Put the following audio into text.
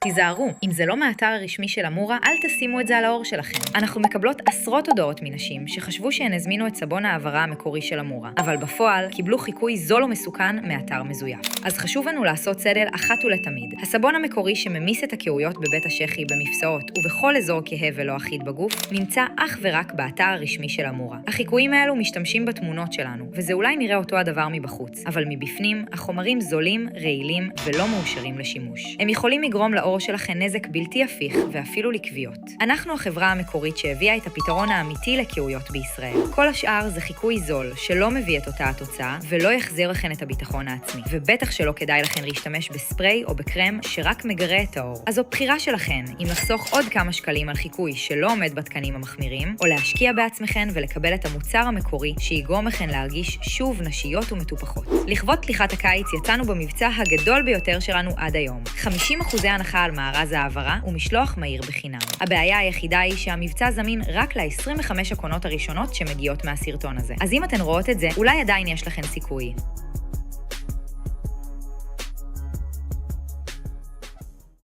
תיזהרו, אם זה לא מהאתר הרשמי של אמורה, אל תשימו את זה על האור שלכם. אנחנו מקבלות עשרות הודעות מנשים שחשבו שהן הזמינו את סבון העברה המקורי של אמורה, אבל בפועל קיבלו חיקוי זול ומסוכן מאתר מזויף. אז חשוב לנו לעשות סדר אחת ולתמיד. הסבון המקורי שממיס את הכאויות בבית השחי, במפסעות ובכל אזור כהה ולא אחיד בגוף, נמצא אך ורק באתר הרשמי של אמורה. החיקויים האלו משתמשים בתמונות שלנו, וזה אולי נראה אותו הדבר מבחוץ, אבל מבפנים החומרים זולים, רעילים ולא מאושרים לשימוש. הם יכולים לגרום לאור שלכם נזק בלתי הפיך ואפילו לכוויות. אנחנו החברה המקורית שהביאה את הפתרון האמיתי לכאויות בישראל. כל השאר זה חיקוי זול שלא מביא את אותה התוצאה ולא יחזיר לכם את הביטחון העצמי. ובטח שלא כדאי לכם להשתמש בספרי או בקרם שרק מגרה את האור. אז זו בחירה שלכם אם לחסוך עוד כמה שקלים על חיקוי שלא עומד בתקנים המחמירים, או להשקיע בעצמכם ולקבל את המוצר המקורי שיגרום לכם להרגיש שוב נשיות ומטופחות. לכבוד פתיחת הקיץ יצאנו במבצע הגדול ביותר שלנו עד היום. 50% הנחה על מארז העברה ומשלוח מהיר בחינם. הבעיה היחידה היא שהמבצע זמין רק ל-25 הקונות הראשונות שמגיעות מהסרטון הזה. אז אם אתן רואות את זה, אולי עדיין יש לכן סיכוי.